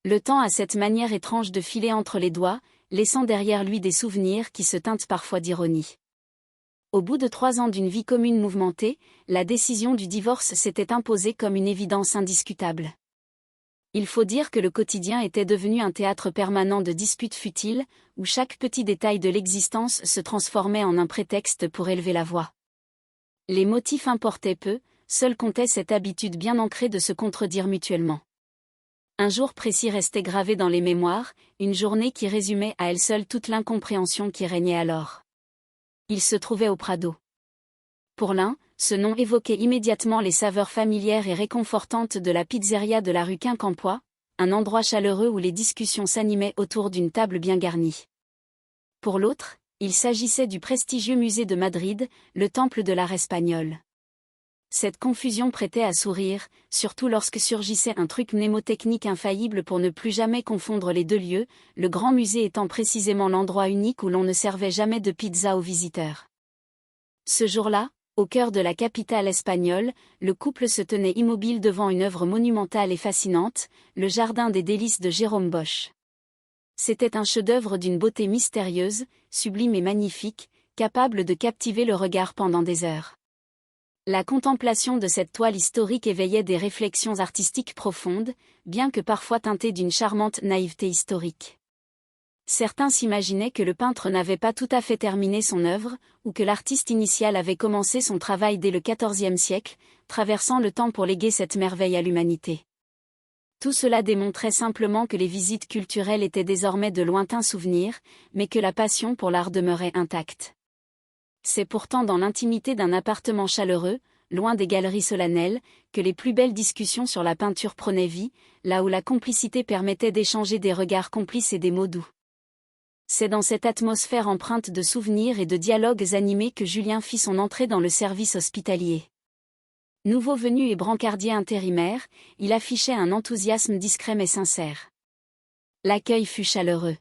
Le temps a cette manière étrange de filer entre les doigts, laissant derrière lui des souvenirs qui se teintent parfois d'ironie. Au bout de 3 ans d'une vie commune mouvementée, la décision du divorce s'était imposée comme une évidence indiscutable. Il faut dire que le quotidien était devenu un théâtre permanent de disputes futiles, où chaque petit détail de l'existence se transformait en un prétexte pour élever la voix. Les motifs importaient peu, seule comptait cette habitude bien ancrée de se contredire mutuellement. Un jour précis restait gravé dans les mémoires, une journée qui résumait à elle seule toute l'incompréhension qui régnait alors. Il se trouvait au Prado. Pour l'un, ce nom évoquait immédiatement les saveurs familières et réconfortantes de la pizzeria de la rue Quincampoix, un endroit chaleureux où les discussions s'animaient autour d'une table bien garnie. Pour l'autre, il s'agissait du prestigieux musée de Madrid, le temple de l'art espagnol. Cette confusion prêtait à sourire, surtout lorsque surgissait un truc mnémotechnique infaillible pour ne plus jamais confondre les deux lieux, le grand musée étant précisément l'endroit unique où l'on ne servait jamais de pizza aux visiteurs. Ce jour-là, au cœur de la capitale espagnole, le couple se tenait immobile devant une œuvre monumentale et fascinante, le Jardin des délices de Jérôme Bosch. C'était un chef-d'œuvre d'une beauté mystérieuse, sublime et magnifique, capable de captiver le regard pendant des heures. La contemplation de cette toile historique éveillait des réflexions artistiques profondes, bien que parfois teintées d'une charmante naïveté historique. Certains s'imaginaient que le peintre n'avait pas tout à fait terminé son œuvre, ou que l'artiste initial avait commencé son travail dès le XIVe siècle, traversant le temps pour léguer cette merveille à l'humanité. Tout cela démontrait simplement que les visites culturelles étaient désormais de lointains souvenirs, mais que la passion pour l'art demeurait intacte. C'est pourtant dans l'intimité d'un appartement chaleureux, loin des galeries solennelles, que les plus belles discussions sur la peinture prenaient vie, là où la complicité permettait d'échanger des regards complices et des mots doux. C'est dans cette atmosphère empreinte de souvenirs et de dialogues animés que Julien fit son entrée dans le service hospitalier. Nouveau venu et brancardier intérimaire, il affichait un enthousiasme discret mais sincère. L'accueil fut chaleureux.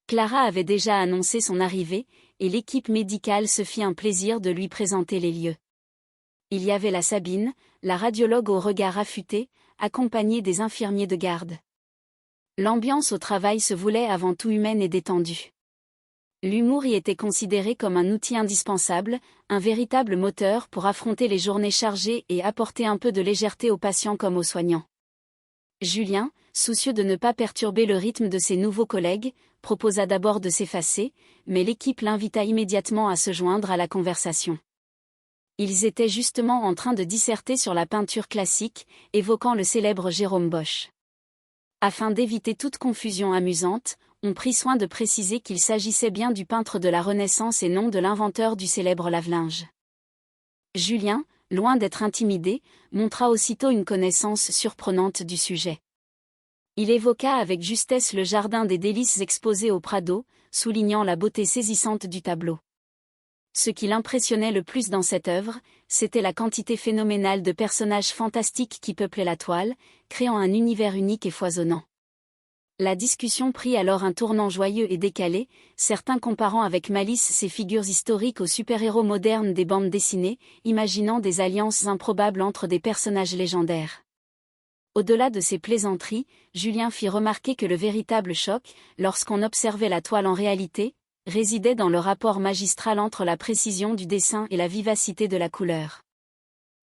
Clara avait déjà annoncé son arrivée, et l'équipe médicale se fit un plaisir de lui présenter les lieux. Il y avait la Sabine, la radiologue au regard affûté, accompagnée des infirmiers de garde. L'ambiance au travail se voulait avant tout humaine et détendue. L'humour y était considéré comme un outil indispensable, un véritable moteur pour affronter les journées chargées et apporter un peu de légèreté aux patients comme aux soignants. Julien, soucieux de ne pas perturber le rythme de ses nouveaux collègues, proposa d'abord de s'effacer, mais l'équipe l'invita immédiatement à se joindre à la conversation. Ils étaient justement en train de disserter sur la peinture classique, évoquant le célèbre Jérôme Bosch. Afin d'éviter toute confusion amusante, on prit soin de préciser qu'il s'agissait bien du peintre de la Renaissance et non de l'inventeur du célèbre lave-linge. Julien, loin d'être intimidé, montra aussitôt une connaissance surprenante du sujet. Il évoqua avec justesse le jardin des délices exposé au Prado, soulignant la beauté saisissante du tableau. Ce qui l'impressionnait le plus dans cette œuvre, c'était la quantité phénoménale de personnages fantastiques qui peuplaient la toile, créant un univers unique et foisonnant. La discussion prit alors un tournant joyeux et décalé, certains comparant avec malice ces figures historiques aux super-héros modernes des bandes dessinées, imaginant des alliances improbables entre des personnages légendaires. Au-delà de ces plaisanteries, Julien fit remarquer que le véritable choc, lorsqu'on observait la toile en réalité, résidait dans le rapport magistral entre la précision du dessin et la vivacité de la couleur.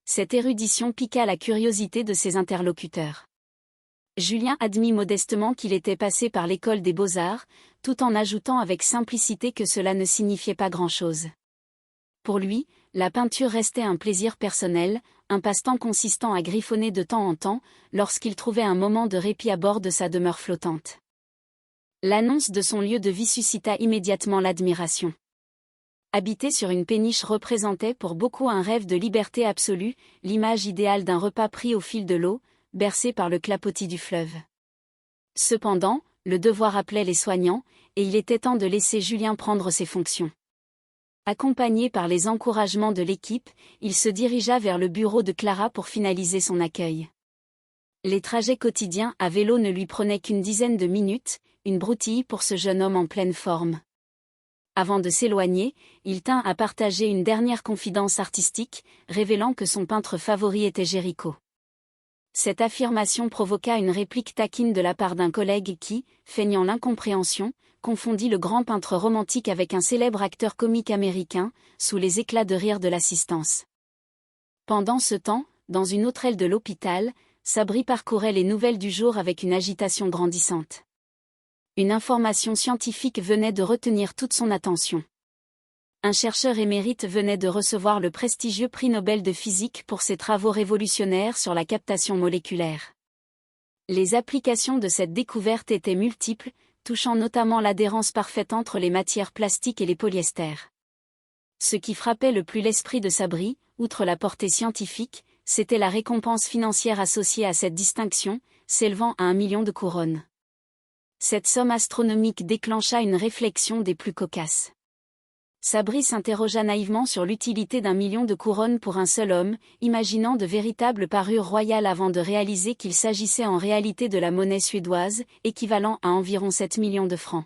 Cette érudition piqua la curiosité de ses interlocuteurs. Julien admit modestement qu'il était passé par l'école des beaux-arts, tout en ajoutant avec simplicité que cela ne signifiait pas grand-chose. Pour lui, la peinture restait un plaisir personnel, un passe-temps consistant à griffonner de temps en temps, lorsqu'il trouvait un moment de répit à bord de sa demeure flottante. L'annonce de son lieu de vie suscita immédiatement l'admiration. Habiter sur une péniche représentait pour beaucoup un rêve de liberté absolue, l'image idéale d'un repas pris au fil de l'eau, bercé par le clapotis du fleuve. Cependant, le devoir appelait les soignants, et il était temps de laisser Julien prendre ses fonctions. Accompagné par les encouragements de l'équipe, il se dirigea vers le bureau de Clara pour finaliser son accueil. Les trajets quotidiens à vélo ne lui prenaient qu'une dizaine de minutes, une broutille pour ce jeune homme en pleine forme. Avant de s'éloigner, il tint à partager une dernière confidence artistique, révélant que son peintre favori était Géricault. Cette affirmation provoqua une réplique taquine de la part d'un collègue qui, feignant l'incompréhension, confondit le grand peintre romantique avec un célèbre acteur comique américain, sous les éclats de rire de l'assistance. Pendant ce temps, dans une autre aile de l'hôpital, Sabri parcourait les nouvelles du jour avec une agitation grandissante. Une information scientifique venait de retenir toute son attention. Un chercheur émérite venait de recevoir le prestigieux prix Nobel de physique pour ses travaux révolutionnaires sur la captation moléculaire. Les applications de cette découverte étaient multiples, touchant notamment l'adhérence parfaite entre les matières plastiques et les polyesters. Ce qui frappait le plus l'esprit de Sabri, outre la portée scientifique, c'était la récompense financière associée à cette distinction, s'élevant à 1 million de couronnes. Cette somme astronomique déclencha une réflexion des plus cocasses. Sabri s'interrogea naïvement sur l'utilité d'1 million de couronnes pour un seul homme, imaginant de véritables parures royales avant de réaliser qu'il s'agissait en réalité de la monnaie suédoise, équivalent à environ 7 millions de francs.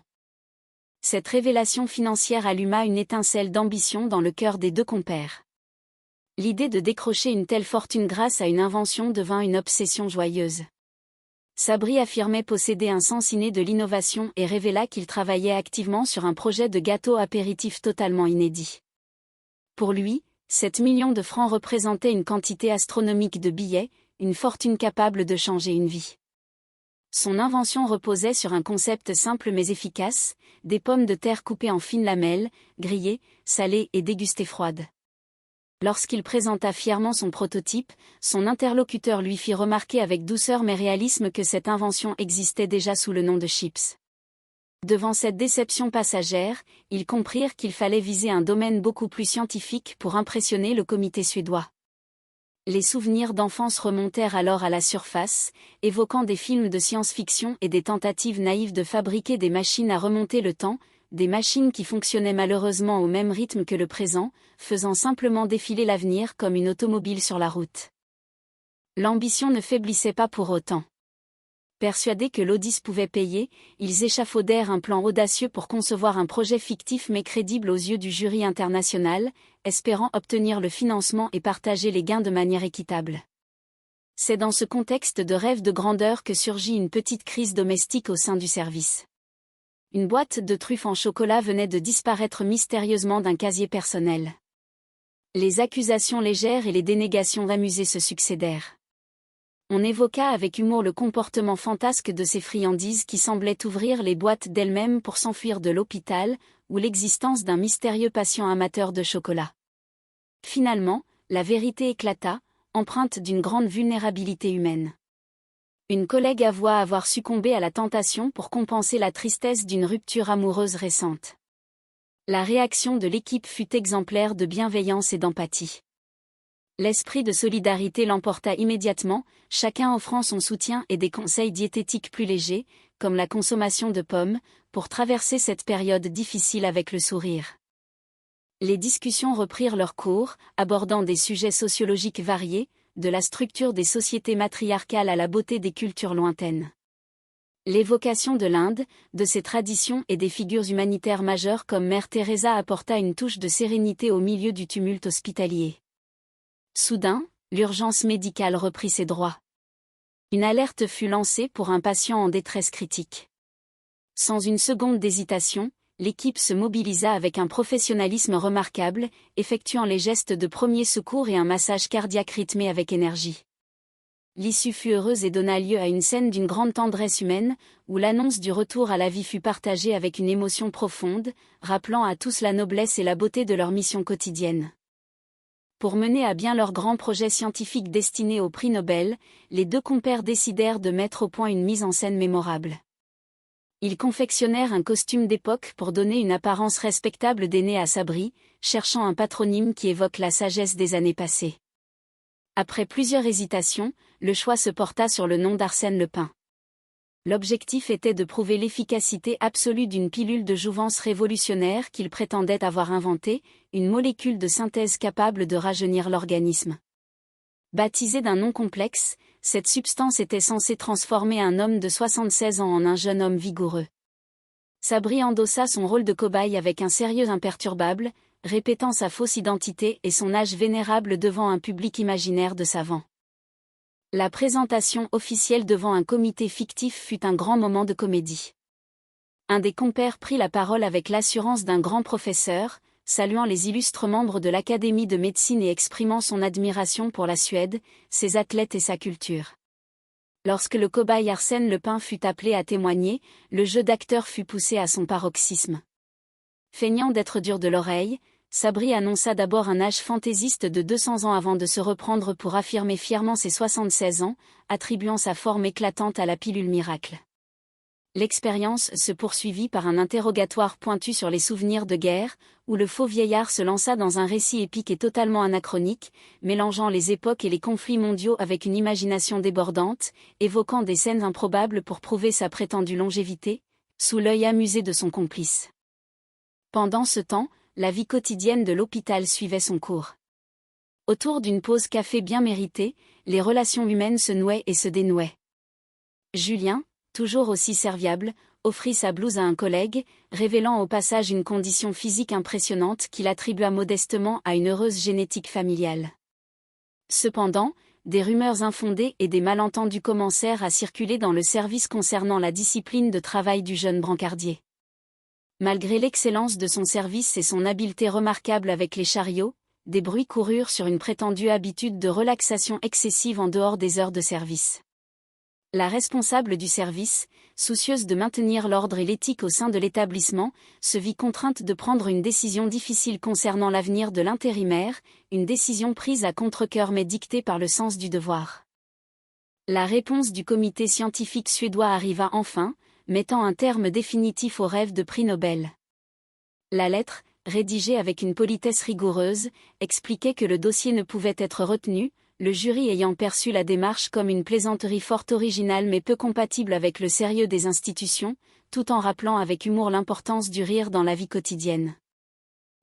Cette révélation financière alluma une étincelle d'ambition dans le cœur des deux compères. L'idée de décrocher une telle fortune grâce à une invention devint une obsession joyeuse. Sabri affirmait posséder un sens inné de l'innovation et révéla qu'il travaillait activement sur un projet de gâteau apéritif totalement inédit. Pour lui, 7 millions de francs représentaient une quantité astronomique de billets, une fortune capable de changer une vie. Son invention reposait sur un concept simple mais efficace, des pommes de terre coupées en fines lamelles, grillées, salées et dégustées froides. Lorsqu'il présenta fièrement son prototype, son interlocuteur lui fit remarquer avec douceur mais réalisme que cette invention existait déjà sous le nom de chips. Devant cette déception passagère, ils comprirent qu'il fallait viser un domaine beaucoup plus scientifique pour impressionner le comité suédois. Les souvenirs d'enfance remontèrent alors à la surface, évoquant des films de science-fiction et des tentatives naïves de fabriquer des machines à remonter le temps, des machines qui fonctionnaient malheureusement au même rythme que le présent, faisant simplement défiler l'avenir comme une automobile sur la route. L'ambition ne faiblissait pas pour autant. Persuadés que l'Odyssée pouvait payer, ils échafaudèrent un plan audacieux pour concevoir un projet fictif mais crédible aux yeux du jury international, espérant obtenir le financement et partager les gains de manière équitable. C'est dans ce contexte de rêve de grandeur que surgit une petite crise domestique au sein du service. Une boîte de truffes en chocolat venait de disparaître mystérieusement d'un casier personnel. Les accusations légères et les dénégations amusées se succédèrent. On évoqua avec humour le comportement fantasque de ces friandises qui semblaient ouvrir les boîtes d'elles-mêmes pour s'enfuir de l'hôpital, ou l'existence d'un mystérieux patient amateur de chocolat. Finalement, la vérité éclata, empreinte d'une grande vulnérabilité humaine. Une collègue avoua avoir succombé à la tentation pour compenser la tristesse d'une rupture amoureuse récente. La réaction de l'équipe fut exemplaire de bienveillance et d'empathie. L'esprit de solidarité l'emporta immédiatement, chacun offrant son soutien et des conseils diététiques plus légers, comme la consommation de pommes, pour traverser cette période difficile avec le sourire. Les discussions reprirent leur cours, abordant des sujets sociologiques variés, de la structure des sociétés matriarcales à la beauté des cultures lointaines. L'évocation de l'Inde, de ses traditions et des figures humanitaires majeures comme Mère Teresa apporta une touche de sérénité au milieu du tumulte hospitalier. Soudain, l'urgence médicale reprit ses droits. Une alerte fut lancée pour un patient en détresse critique. Sans une seconde d'hésitation, l'équipe se mobilisa avec un professionnalisme remarquable, effectuant les gestes de premier secours et un massage cardiaque rythmé avec énergie. L'issue fut heureuse et donna lieu à une scène d'une grande tendresse humaine, où l'annonce du retour à la vie fut partagée avec une émotion profonde, rappelant à tous la noblesse et la beauté de leur mission quotidienne. Pour mener à bien leur grand projet scientifique destiné au prix Nobel, les deux compères décidèrent de mettre au point une mise en scène mémorable. Ils confectionnèrent un costume d'époque pour donner une apparence respectable d'aîné à Sabri, cherchant un patronyme qui évoque la sagesse des années passées. Après plusieurs hésitations, le choix se porta sur le nom d'Arsène Lupin. L'objectif était de prouver l'efficacité absolue d'une pilule de jouvence révolutionnaire qu'il prétendait avoir inventée, une molécule de synthèse capable de rajeunir l'organisme. Baptisée d'un nom complexe, cette substance était censée transformer un homme de 76 ans en un jeune homme vigoureux. Sabri endossa son rôle de cobaye avec un sérieux imperturbable, répétant sa fausse identité et son âge vénérable devant un public imaginaire de savants. La présentation officielle devant un comité fictif fut un grand moment de comédie. Un des compères prit la parole avec l'assurance d'un grand professeur, saluant les illustres membres de l'Académie de médecine et exprimant son admiration pour la Suède, ses athlètes et sa culture. Lorsque le cobaye Arsène Lupin fut appelé à témoigner, le jeu d'acteur fut poussé à son paroxysme. Feignant d'être dur de l'oreille, Sabri annonça d'abord un âge fantaisiste de 200 ans avant de se reprendre pour affirmer fièrement ses 76 ans, attribuant sa forme éclatante à la pilule miracle. L'expérience se poursuivit par un interrogatoire pointu sur les souvenirs de guerre, où le faux vieillard se lança dans un récit épique et totalement anachronique, mélangeant les époques et les conflits mondiaux avec une imagination débordante, évoquant des scènes improbables pour prouver sa prétendue longévité, sous l'œil amusé de son complice. Pendant ce temps, la vie quotidienne de l'hôpital suivait son cours. Autour d'une pause café bien méritée, les relations humaines se nouaient et se dénouaient. Julien, toujours aussi serviable, offrit sa blouse à un collègue, révélant au passage une condition physique impressionnante qu'il attribua modestement à une heureuse génétique familiale. Cependant, des rumeurs infondées et des malentendus commencèrent à circuler dans le service concernant la discipline de travail du jeune brancardier. Malgré l'excellence de son service et son habileté remarquable avec les chariots, des bruits coururent sur une prétendue habitude de relaxation excessive en dehors des heures de service. La responsable du service, soucieuse de maintenir l'ordre et l'éthique au sein de l'établissement, se vit contrainte de prendre une décision difficile concernant l'avenir de l'intérimaire, une décision prise à contre-cœur mais dictée par le sens du devoir. La réponse du comité scientifique suédois arriva enfin, mettant un terme définitif au rêve de prix Nobel. La lettre, rédigée avec une politesse rigoureuse, expliquait que le dossier ne pouvait être retenu, le jury ayant perçu la démarche comme une plaisanterie fort originale mais peu compatible avec le sérieux des institutions, tout en rappelant avec humour l'importance du rire dans la vie quotidienne.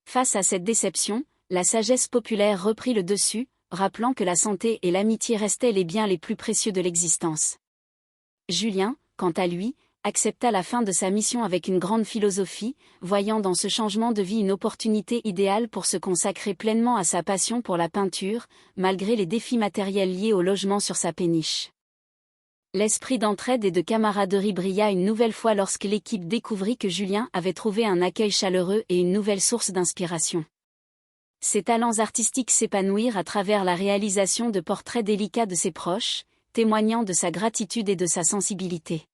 Face à cette déception, la sagesse populaire reprit le dessus, rappelant que la santé et l'amitié restaient les biens les plus précieux de l'existence. Julien, quant à lui, accepta la fin de sa mission avec une grande philosophie, voyant dans ce changement de vie une opportunité idéale pour se consacrer pleinement à sa passion pour la peinture, malgré les défis matériels liés au logement sur sa péniche. L'esprit d'entraide et de camaraderie brilla une nouvelle fois lorsque l'équipe découvrit que Julien avait trouvé un accueil chaleureux et une nouvelle source d'inspiration. Ses talents artistiques s'épanouirent à travers la réalisation de portraits délicats de ses proches, témoignant de sa gratitude et de sa sensibilité.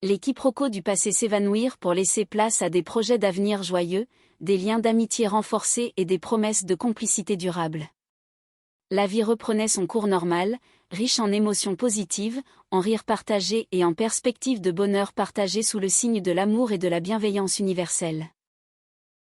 Les quiproquos du passé s'évanouirent pour laisser place à des projets d'avenir joyeux, des liens d'amitié renforcés et des promesses de complicité durable. La vie reprenait son cours normal, riche en émotions positives, en rires partagés et en perspectives de bonheur partagé sous le signe de l'amour et de la bienveillance universelle.